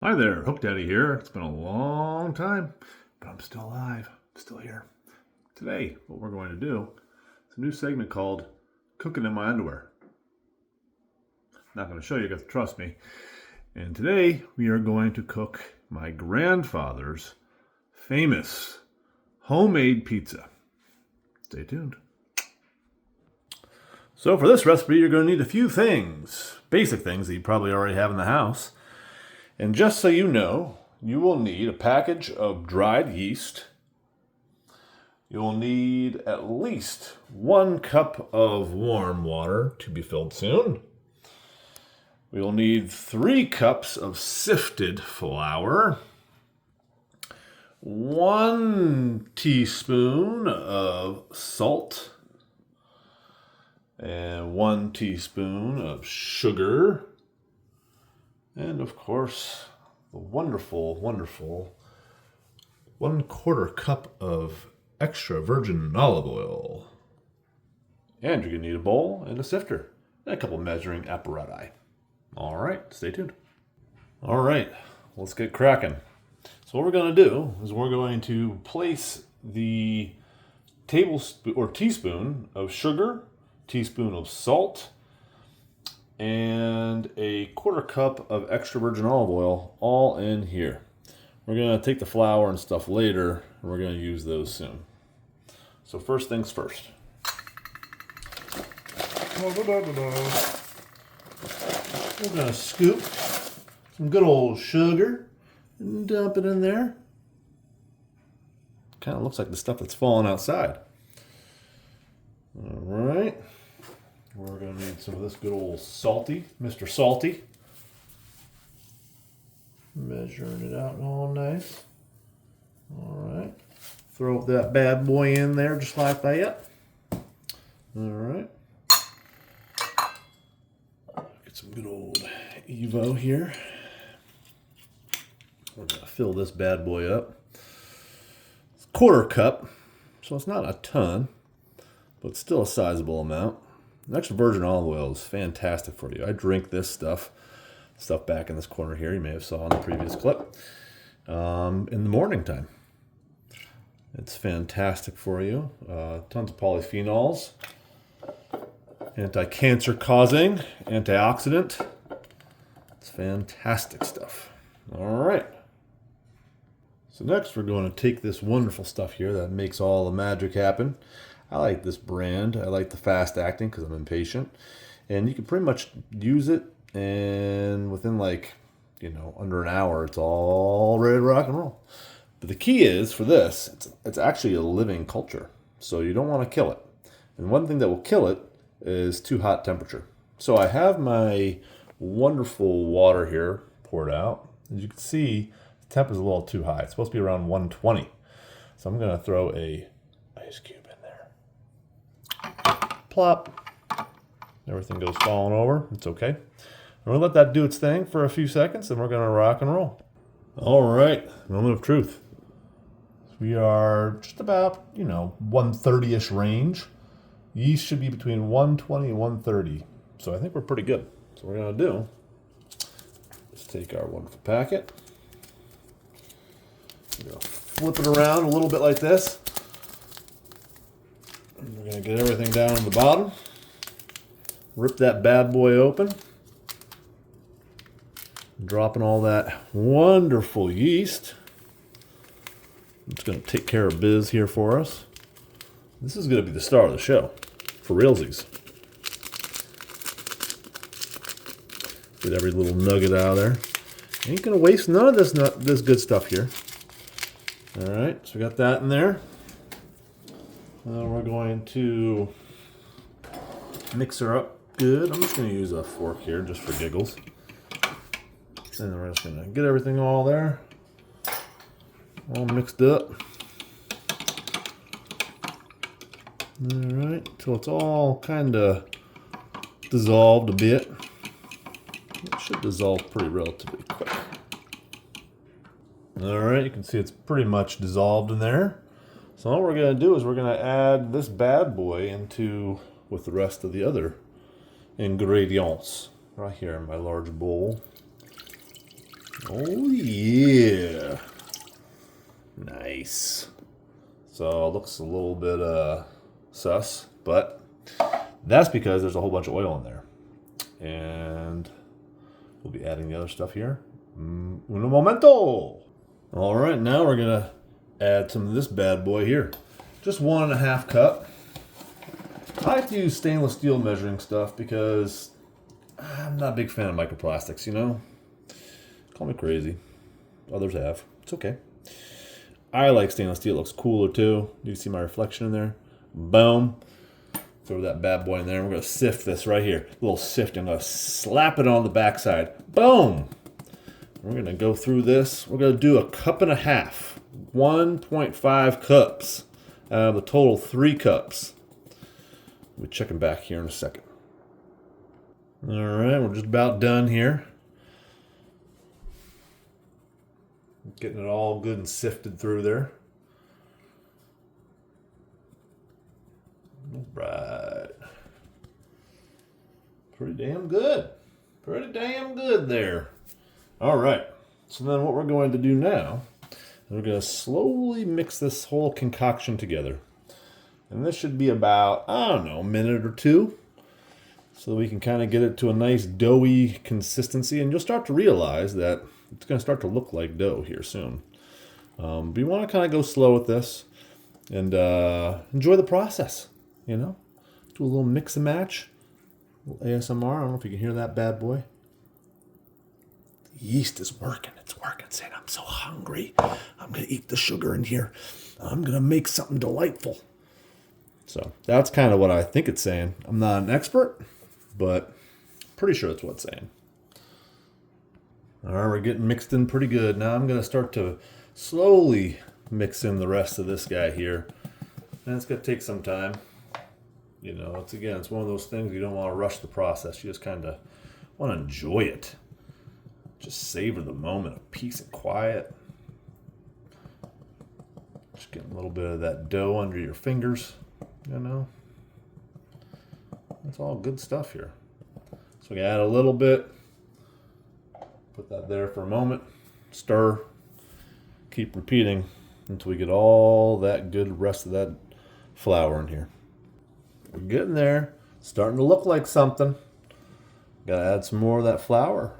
Hi there, Hook Daddy here. It's been a long time, but I'm still alive. I'm still here. Today, what we're going to do is a new segment called Cooking in My Underwear. Not going to show you, you got to trust me. And today, we are going to cook my grandfather's famous homemade pizza. Stay tuned. So for this recipe, you're going to need a few things, basic things that you probably already have in the house. And just so you know, you will need a package of dried yeast. You'll need at least 1 cup of warm water to be filled soon. We will need 3 cups of sifted flour, 1 teaspoon of salt, and 1 teaspoon of sugar. And of course, the wonderful 1/4 cup of extra virgin olive oil. And you're going to need a bowl and a sifter and a couple measuring apparatus. All right, stay tuned. All right, let's get cracking. So what we're going to do is we're going to place the tablespoon or teaspoon of sugar, teaspoon of salt, and a 1/4 cup of extra virgin olive oil all in here. We're going to take the flour and stuff later, and we're going to use those soon. So first things first. We're going to scoop some good old sugar and dump it in there. Kind of looks like the stuff that's falling outside. All right. We're going to need some of this good old salty, Mr. Salty. Measuring it out all nice. All right. Throw that bad boy in there just like that. All right. Get some good old Evo here. We're going to fill this bad boy up. It's 1/4 cup, so it's not a ton, but still a sizable amount. Extra virgin olive oil is fantastic for you. I drink this stuff back in this corner here, you may have saw in the previous clip, in the morning time. It's fantastic for you. Tons of polyphenols, anti-cancer causing, antioxidant. It's fantastic stuff. All right. So next we're going to take this wonderful stuff here that makes all the magic happen. I like this brand. I like the fast acting because I'm impatient. And you can pretty much use it, and within under an hour, it's all ready to rock and roll. But the key is for this, it's actually a living culture. So you don't want to kill it. And one thing that will kill it is too hot temperature. So I have my wonderful water here poured out. As you can see, the temp is a little too high. It's supposed to be around 120. So I'm going to throw a ice cube in there. Plop. Everything goes falling over. It's okay. I'm going to let that do its thing for a few seconds, and we're going to rock and roll. All right. Moment of truth. We are just about, 130-ish range. Yeast should be between 120 and 130. So I think we're pretty good. So what we're going to do is take our wonderful packet. We're going to flip it around a little bit like this. We're going to get everything down to the bottom. Rip that bad boy open. Dropping all that wonderful yeast. It's going to take care of biz here for us. This is going to be the star of the show. For realsies. Get every little nugget out of there. Ain't going to waste none of this good stuff here. All right, so we got that in there. Now we're going to mix her up good. I'm just going to use a fork here just for giggles. And we're just going to get everything all there. All mixed up. All right, till it's all kind of dissolved a bit. It should dissolve pretty relatively quick. All right, you can see it's pretty much dissolved in there. So all we're going to do is we're going to add this bad boy with the rest of the other ingredients right here in my large bowl. Oh yeah. Nice. So it looks a little bit sus, but that's because there's a whole bunch of oil in there. And we'll be adding the other stuff here. Un momento. All right, now we're gonna add some of this bad boy here. Just 1.5 cup. I like to use stainless steel measuring stuff because I'm not a big fan of microplastics, you know? Call me crazy. Others have. It's okay. I like stainless steel. It looks cooler too. You see my reflection in there? Boom. Throw that bad boy in there. We're going to sift this right here. A little sifting. I'm going to slap it on the backside. Boom. We're going to go through this. We're going to do 1.5 cups. 1.5 cups out of the total 3 cups. We'll be checking back here in a second. All right, we're just about done here. Getting it all good and sifted through there. All right. Pretty damn good. Pretty damn good there. All right. So then what we're going to do now is we're going to slowly mix this whole concoction together. And this should be about, I don't know, a minute or two. So we can kind of get it to a nice doughy consistency. And you'll start to realize that it's going to start to look like dough here soon. But you want to kind of go slow with this and enjoy the process, you know? Do a little mix and match. A little ASMR. I don't know if you can hear that bad boy. The yeast is working. It's working. Saying, I'm so hungry. I'm going to eat the sugar in here. I'm going to make something delightful. So that's kind of what I think it's saying. I'm not an expert, but pretty sure that's what it's saying. All right, we're getting mixed in pretty good. Now I'm going to start to slowly mix in the rest of this guy here. And it's going to take some time. You know, it's one of those things you don't want to rush the process. You just kind of want to enjoy it. Just savor the moment of peace and quiet. Just getting a little bit of that dough under your fingers, you know. That's all good stuff here. So we can add a little bit. Put that there for a moment. Stir. Keep repeating until we get all that good rest of that flour in here. We're getting there. Starting to look like something. Got to add some more of that flour.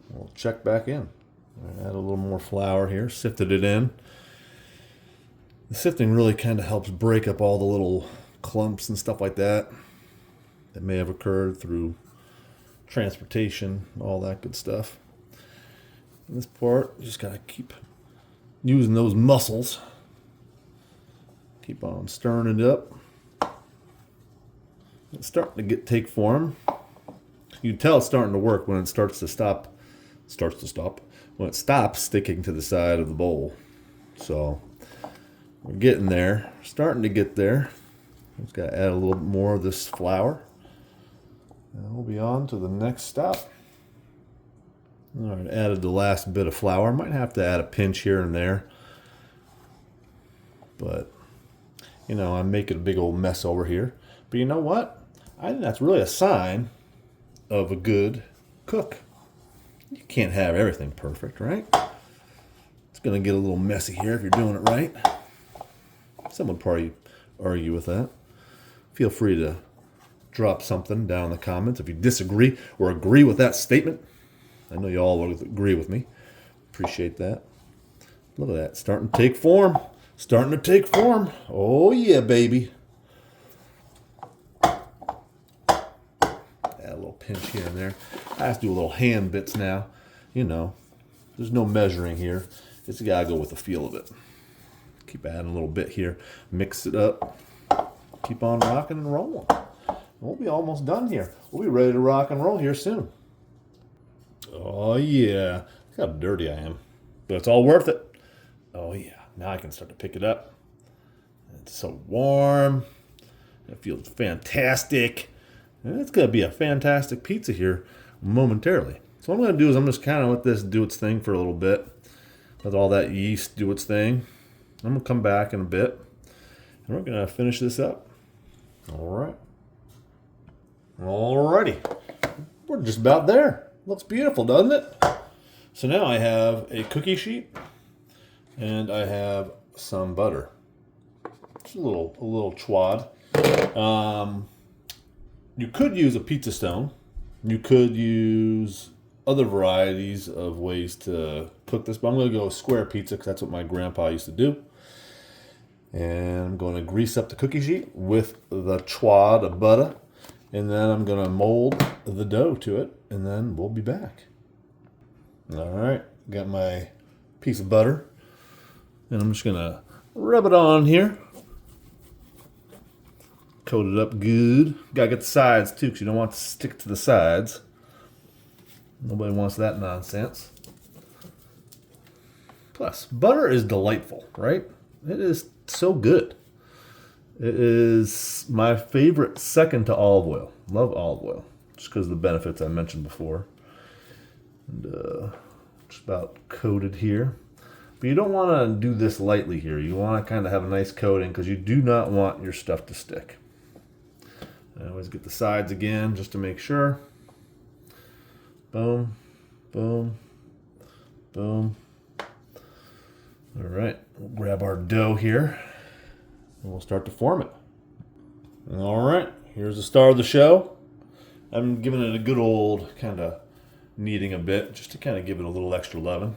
We'll check back in. Add a little more flour here. Sifted it in. The sifting really kind of helps break up all the little clumps and stuff like that may have occurred through transportation, all that good stuff. In this part, you just got to keep using those muscles. Keep on stirring it up. It's starting to take form. You can tell it's starting to work when it starts to stop. When it stops sticking to the side of the bowl. So we're getting there. Starting to get there. Just got to add a little bit more of this flour. And we'll be on to the next stop. All right, added the last bit of flour. Might have to add a pinch here and there. But, you know, I'm making a big old mess over here. But you know what? I think that's really a sign of a good cook. You can't have everything perfect, right? It's going to get a little messy here if you're doing it right. Some would probably argue with that. Feel free to drop something down in the comments if you disagree or agree with that statement. I know you all will agree with me. Appreciate that. Look at that. Starting to take form. Starting to take form. Oh, yeah, baby. Add a little pinch here and there. I have to do a little hand bits now. You know, there's no measuring here. It's got to go with the feel of it. Keep adding a little bit here. Mix it up. Keep on rocking and rolling. We'll be almost done here. We'll be ready to rock and roll here soon. Oh, yeah. Look how dirty I am. But it's all worth it. Oh, yeah. Now I can start to pick it up. It's so warm. It feels fantastic. And it's going to be a fantastic pizza here momentarily. So what I'm going to do is I'm just kind of let this do its thing for a little bit. Let all that yeast do its thing. I'm going to come back in a bit. And we're going to finish this up. All right. Alrighty. We're just about there. Looks beautiful, doesn't it? So now I have a cookie sheet and I have some butter. It's a little chwad. You could use a pizza stone. You could use other varieties of ways to cook this, but I'm going to go square pizza because that's what my grandpa used to do. And I'm going to grease up the cookie sheet with the chwad of butter, and then I'm going to mold the dough to it, and then we'll be back. All right, got my piece of butter, and I'm just going to rub it on here. Coat it up good. Gotta get the sides too, because you don't want to stick to the sides. Nobody wants that nonsense. Plus, butter is delightful, right? It is so good. It is my favorite, second to olive oil. Love olive oil, just because of the benefits I mentioned before. And just about coated here. But you don't want to do this lightly here. You want to kind of have a nice coating because you do not want your stuff to stick. I always get the sides again just to make sure. Boom, boom, boom. All right, we'll grab our dough here and we'll start to form it. All right, here's the star of the show. I'm giving it a good old kind of kneading a bit just to kind of give it a little extra leaven.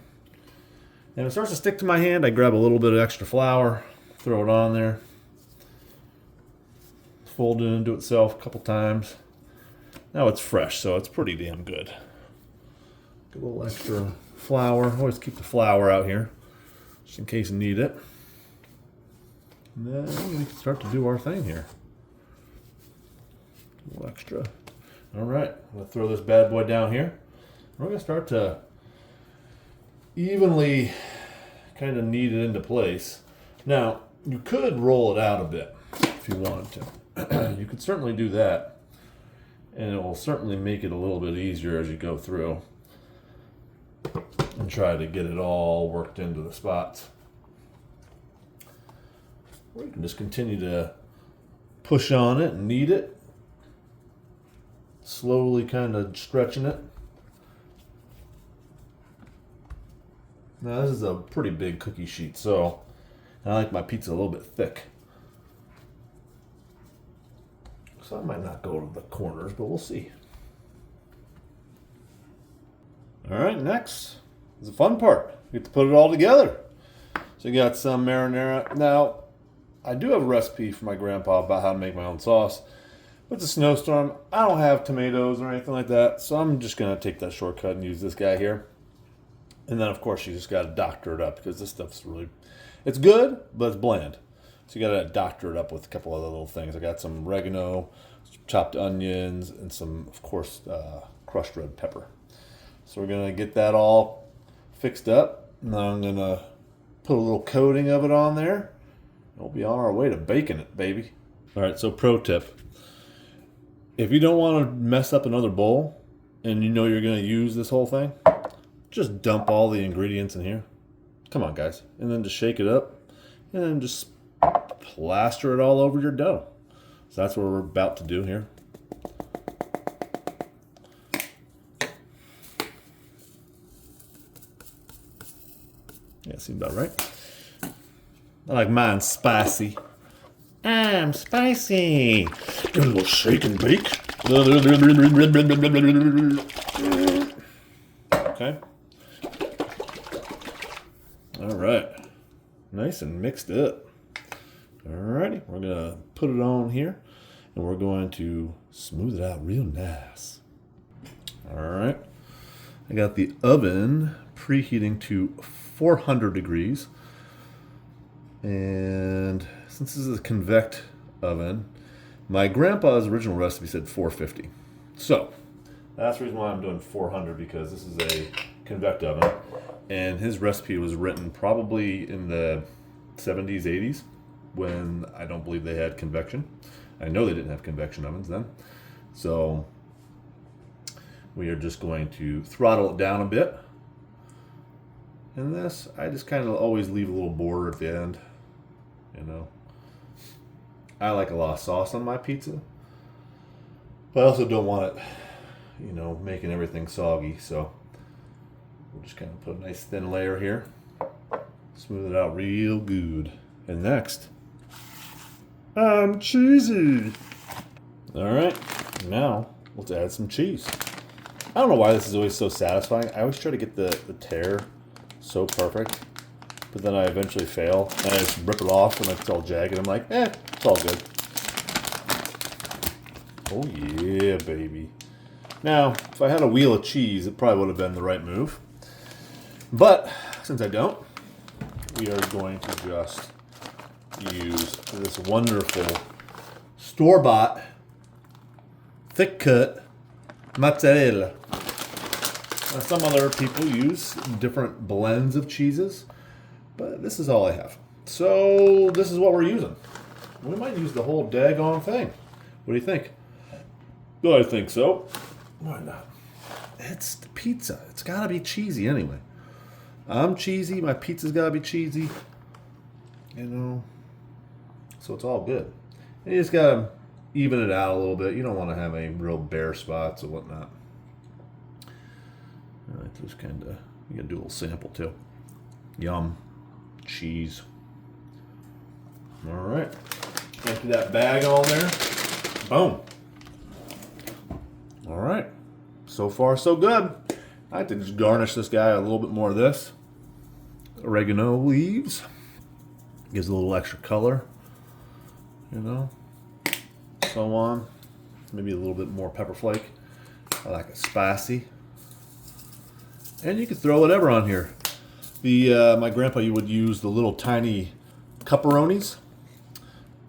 And if it starts to stick to my hand, I grab a little bit of extra flour, throw it on there. Fold it into itself a couple times. Now it's fresh, so it's pretty damn good. Get a little extra flour. Always keep the flour out here, just in case you need it. And then we can start to do our thing here. A little extra. All right, I'm gonna throw this bad boy down here. We're gonna start to evenly kind of knead it into place. Now, you could roll it out a bit if you wanted to. You could certainly do that, and it will certainly make it a little bit easier as you go through and try to get it all worked into the spots. Or you can just continue to push on it and knead it, slowly kind of stretching it. Now this is a pretty big cookie sheet, so I like my pizza a little bit thick. So I might not go to the corners, but we'll see. All right, next is the fun part. You get to put it all together. So you got some marinara. Now, I do have a recipe from my grandpa about how to make my own sauce. With the snowstorm, I don't have tomatoes or anything like that, so I'm just going to take that shortcut and use this guy here. And then, of course, you just got to doctor it up because this stuff's really, it's good, but it's bland. So you got to doctor it up with a couple other little things. I got some oregano, some chopped onions, and some, of course, crushed red pepper. So we're going to get that all fixed up. Now I'm going to put a little coating of it on there. We'll be on our way to baking it, baby. All right, so pro tip. If you don't want to mess up another bowl and you know you're going to use this whole thing, just dump all the ingredients in here. Come on, guys. And then just shake it up and then just plaster it all over your dough. So that's what we're about to do here. Yeah, seems about right. I like mine spicy. I'm spicy. Give it a little shake and bake. Okay. All right. Nice and mixed up. Alrighty, we're gonna put it on here and we're going to smooth it out real nice. Alright, I got the oven preheating to 400 degrees, and since this is a convect oven, my grandpa's original recipe said 450. So that's the reason why I'm doing 400, because this is a convect oven and his recipe was written probably in the 70s, 80s, when I don't believe they had convection. I know they didn't have convection ovens then. So we are just going to throttle it down a bit. And this, I just kind of always leave a little border at the end. You know, I like a lot of sauce on my pizza, but I also don't want it, you know, making everything soggy. So We'll just kind of put a nice thin layer here. Smooth it out real good. And next, I'm cheesy. All right, now let's add some cheese. I don't know why this is always so satisfying. I always try to get the tear so perfect, but then I eventually fail, and I just rip it off, and it's all jagged. I'm like, it's all good. Oh yeah, baby. Now, if I had a wheel of cheese, it probably would have been the right move. But since I don't, we are going to just use this wonderful store-bought thick-cut mozzarella. Now, some other people use different blends of cheeses, but this is all I have. So this is what we're using. We might use the whole daggone thing. What do you think? I think so. Why not? It's the pizza. It's got to be cheesy anyway. I'm cheesy. My pizza's got to be cheesy. You know. So it's all good. And you just got to even it out a little bit. You don't want to have any real bare spots or whatnot. I like just kind of, you got to do a little sample too. Yum. Cheese. All right. Empty that bag on there. Boom. All right. So far, so good. I like to just garnish this guy a little bit more of this. Oregano leaves. Gives a little extra color. You know. So on. Maybe a little bit more pepper flake. I like it spicy. And you can throw whatever on here. My grandpa would use the little tiny cupperonis.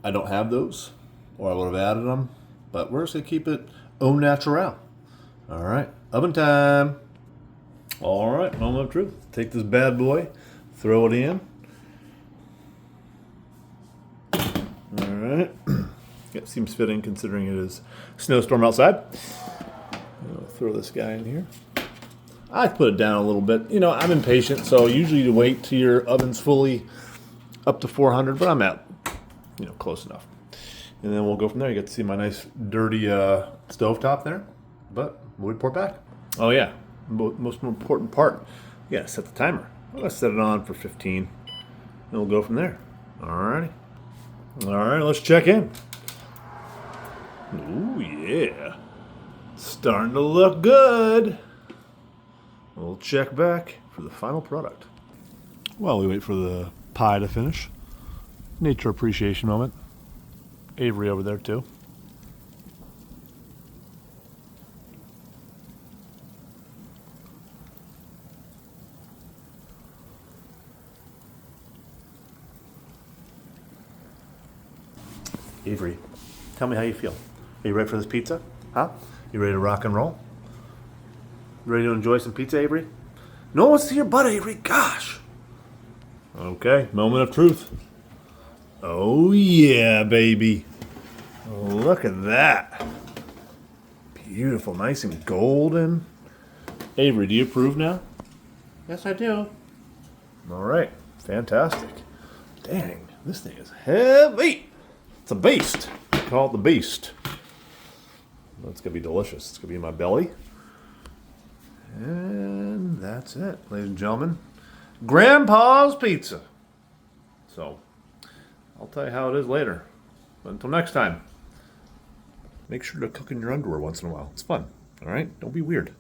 I don't have those, or I would have added them. But we're just going to keep it au naturel. All right, oven time. All right, moment of truth. Take this bad boy, throw it in. All right. It seems fitting considering it is snowstorm outside. I'll throw this guy in here. I put it down a little bit. You know, I'm impatient, so usually you wait till your oven's fully up to 400, but I'm at, close enough. And then we'll go from there. You get to see my nice dirty stovetop there. But we'll report back. Oh yeah, most important part. Yeah, set the timer. I'm gonna set it on for 15. And we'll go from there. Alrighty. Alright, let's check in. Ooh yeah. Starting to look good. We'll check back for the final product. While we wait for the pie to finish. Nature appreciation moment. Avery over there too. Avery, tell me how you feel. Are you ready for this pizza? Huh? You ready to rock and roll? Ready to enjoy some pizza, Avery? No one wants to see your butt, Avery. Gosh. Okay, moment of truth. Oh yeah, baby. Look at that. Beautiful, nice and golden. Avery, do you approve now? Yes, I do. All right, fantastic. Dang, this thing is heavy. It's a beast. I call it the beast. That's going to be delicious. It's going to be in my belly. And that's it, ladies and gentlemen. Grandpa's Pizza. So, I'll tell you how it is later. But until next time, make sure to cook in your underwear once in a while. It's fun. All right? Don't be weird.